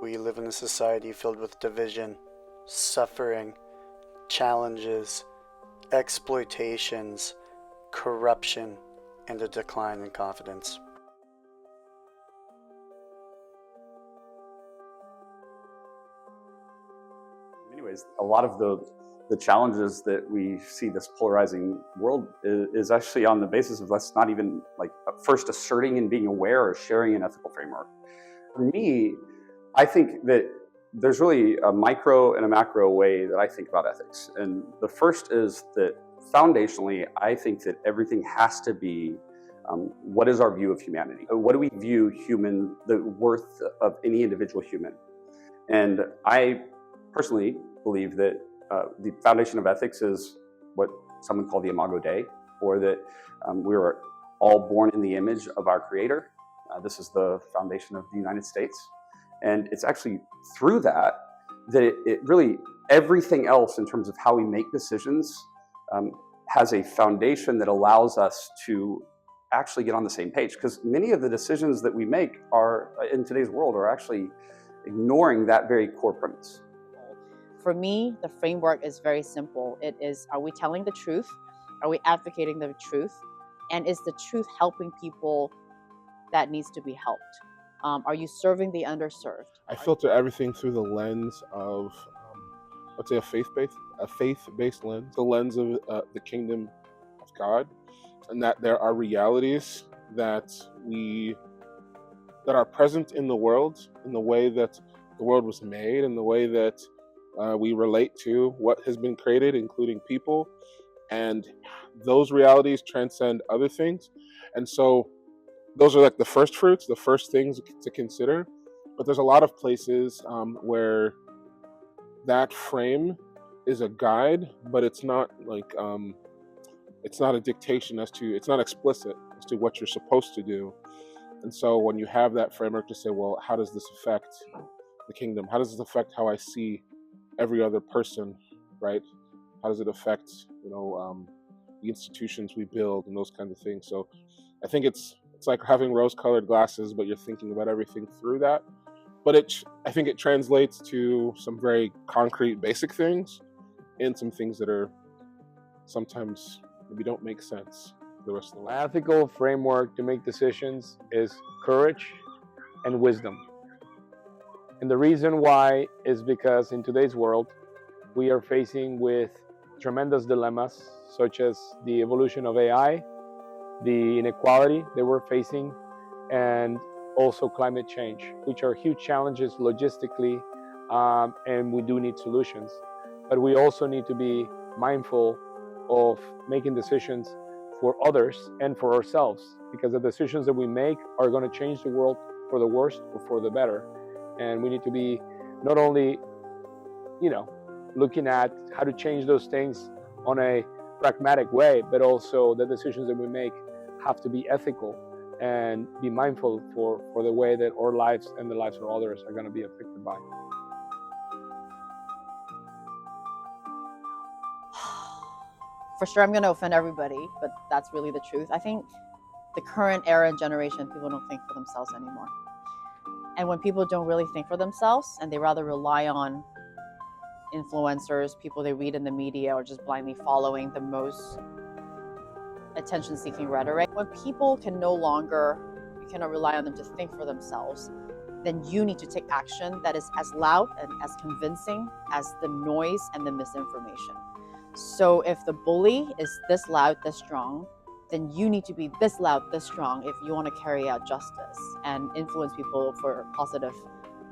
We live in a society filled with division, suffering, challenges, exploitations, corruption, and a decline in confidence. In many ways, a lot of the challenges that we see this polarizing world is actually on the basis of us not even like first asserting and being aware or sharing an ethical framework. For me, I think that there's really a micro and a macro way that I think about ethics. And the first is that foundationally, I think that everything has to be what is our view of humanity? What do we view the worth of any individual human? And I personally believe that the foundation of ethics is what someone called the Imago Dei, or that we are all born in the image of our Creator. This is the foundation of the United States. And it's actually through that it really, everything else in terms of how we make decisions has a foundation that allows us to actually get on the same page. Because many of the decisions that we make are in today's world are actually ignoring that very core premise. For me, the framework is very simple. It is, are we telling the truth? Are we advocating the truth? And is the truth helping people that needs to be helped? Are you serving the underserved? I filter everything through the lens of, let's say, a faith-based lens, the lens of the kingdom of God, and that there are realities that are present in the world, in the way that the world was made, in the way that we relate to what has been created, including people, and those realities transcend other things. And so those are like the first fruits, the first things to consider. But there's a lot of places where that frame is a guide, but it's not like it's not a dictation it's not explicit as to what you're supposed to do. And so when you have that framework to say, well, how does this affect the kingdom? How does this affect how I see every other person, right? How does it affect, the institutions we build and those kinds of things? So I think it's like having rose-colored glasses, but you're thinking about everything through that. But I think it translates to some very concrete, basic things, and some things that are sometimes maybe don't make sense the rest of the way. My ethical framework to make decisions is courage and wisdom. And the reason why is because in today's world, we are facing with tremendous dilemmas, such as the evolution of AI, the inequality that we're facing, and also climate change, which are huge challenges logistically, and we do need solutions. But we also need to be mindful of making decisions for others and for ourselves, because the decisions that we make are going to change the world for the worse or for the better. And we need to be not only, looking at how to change those things on a pragmatic way, but also the decisions that we make have to be ethical and be mindful for the way that our lives and the lives of others are going to be affected by. For sure, I'm going to offend everybody, but that's really the truth. I think the current era and generation, people don't think for themselves anymore. And when people don't really think for themselves and they rather rely on influencers, people they read in the media, or just blindly following the most attention-seeking rhetoric, when people you cannot rely on them to think for themselves, then you need to take action that is as loud and as convincing as the noise and the misinformation. So if the bully is this loud, this strong, then you need to be this loud, this strong if you want to carry out justice and influence people for positive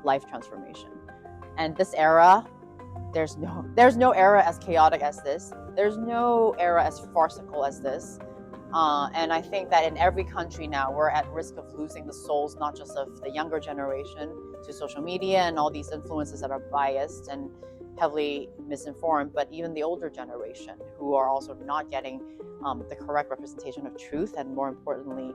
life transformation. And this era, there's no era as chaotic as this. There's no era as farcical as this. And I think that in every country now, we're at risk of losing the souls, not just of the younger generation to social media and all these influences that are biased and heavily misinformed, but even the older generation who are also not getting the correct representation of truth, and more importantly,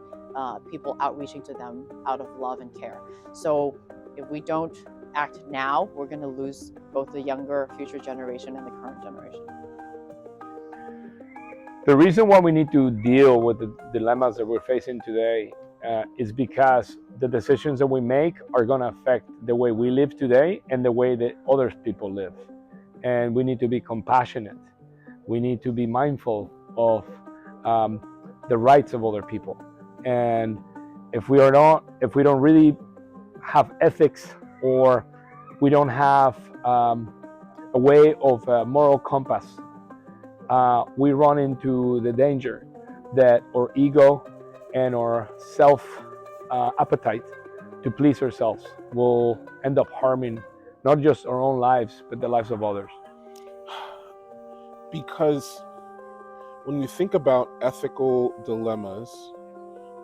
people outreaching to them out of love and care. So if we don't act now, we're going to lose both the younger future generation and the current generation. The reason why we need to deal with the dilemmas that we're facing today is because the decisions that we make are going to affect the way we live today and the way that other people live. And we need to be compassionate. We need to be mindful of the rights of other people. And if we don't really have ethics, or we don't have a way of moral compass, we run into the danger that our ego and our self appetite to please ourselves will end up harming not just our own lives, but the lives of others. Because when you think about ethical dilemmas,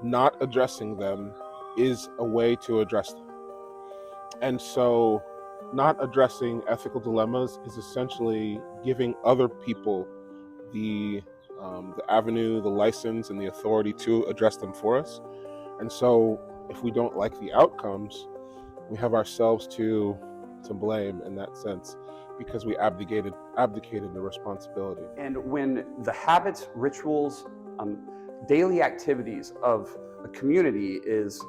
not addressing them is a way to address them. And so not addressing ethical dilemmas is essentially giving other people the avenue, the license, and the authority to address them for us. And so if we don't like the outcomes, we have ourselves to blame in that sense, because we abdicated the responsibility. And when the habits, rituals, daily activities of a community is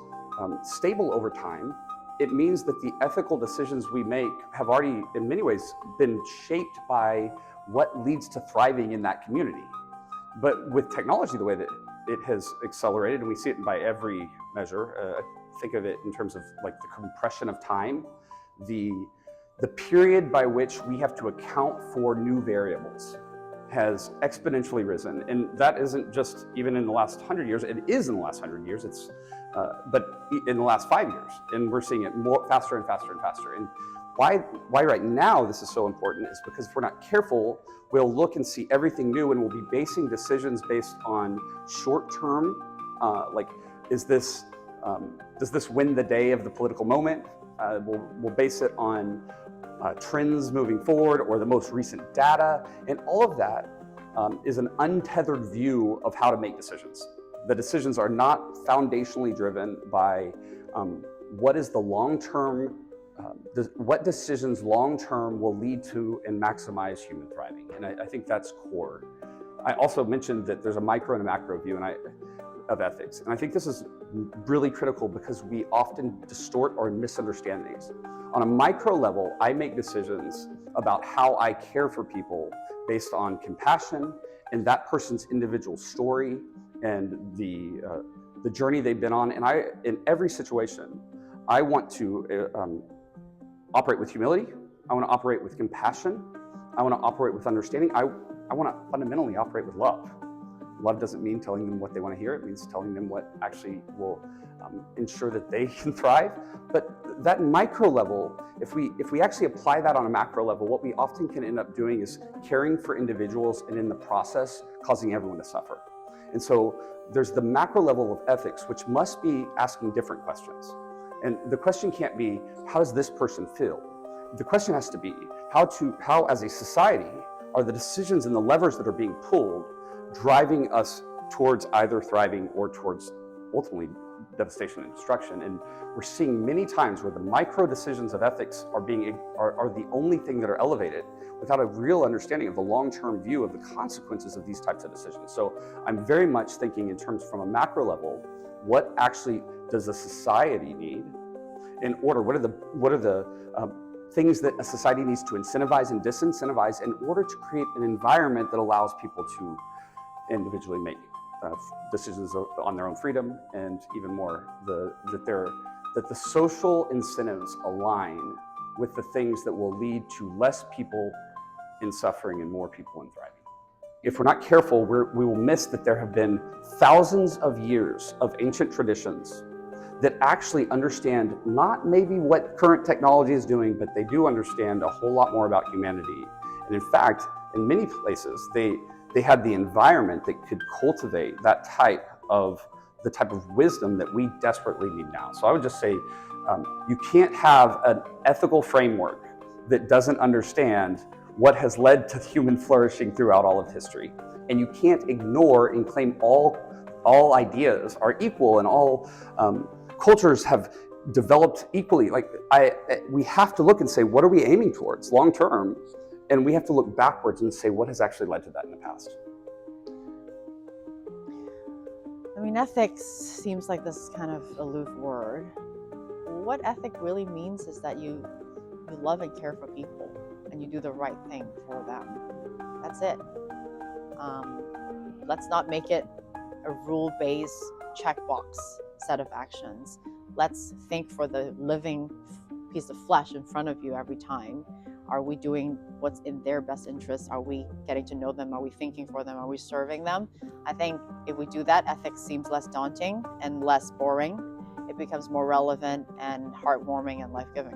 stable over time, it means that the ethical decisions we make have already, in many ways, been shaped by what leads to thriving in that community. But with technology, the way that it has accelerated, and we see it by every measure, think of it in terms of like the compression of time, the period by which we have to account for new variables has exponentially risen. And that isn't just even in the last 100 years, it is in the last 100 years, but in the last 5 years. And we're seeing it more faster and faster and faster. And why right now this is so important is because if we're not careful, we'll look and see everything new, and we'll be basing decisions based on short-term, like, does this win the day of the political moment? We'll base it on trends moving forward or the most recent data, and all of that is an untethered view of how to make decisions. The decisions are not foundationally driven by what is the long-term, what decisions long-term will lead to and maximize human thriving. And I think that's core. I also mentioned that there's a micro and a macro view of ethics. And I think this is really critical because we often distort or misunderstand these. On a micro level, I make decisions about how I care for people based on compassion and that person's individual story and the journey they've been on. And in every situation, I want to operate with humility. I want to operate with compassion. I want to operate with understanding. I want to fundamentally operate with love. Love doesn't mean telling them what they want to hear. It means telling them what actually will ensure that they can thrive. But that micro level, if we actually apply that on a macro level, what we often can end up doing is caring for individuals and in the process causing everyone to suffer. And so there's the macro level of ethics, which must be asking different questions. And the question can't be, how does this person feel? The question has to be, how as a society are the decisions and the levers that are being pulled driving us towards either thriving or towards ultimately devastation and destruction. And we're seeing many times where the micro decisions of ethics are the only thing that are elevated without a real understanding of the long-term view of the consequences of these types of decisions. So I'm very much thinking in terms from a macro level, what actually does a society need in order? What are the things that a society needs to incentivize and disincentivize in order to create an environment that allows people to individually make decisions on their own freedom, and even more, that the social incentives align with the things that will lead to less people in suffering and more people in thriving. If we're not careful, we will miss that there have been thousands of years of ancient traditions that actually understand not maybe what current technology is doing, but they do understand a whole lot more about humanity. And in fact, in many places, they had the environment that could cultivate the type of wisdom that we desperately need now. So I would just say, you can't have an ethical framework that doesn't understand what has led to human flourishing throughout all of history. And you can't ignore and claim all ideas are equal and all cultures have developed equally. We have to look and say, what are we aiming towards long term? And we have to look backwards and say, what has actually led to that in the past? I mean, ethics seems like this kind of aloof word. What ethic really means is that you love and care for people and you do the right thing for them. That's it. Let's not make it a rule-based checkbox set of actions. Let's think for the living piece of flesh in front of you every time. Are we doing what's in their best interest? Are we getting to know them? Are we thinking for them? Are we serving them? I think if we do that, ethics seems less daunting and less boring. It becomes more relevant and heartwarming and life-giving.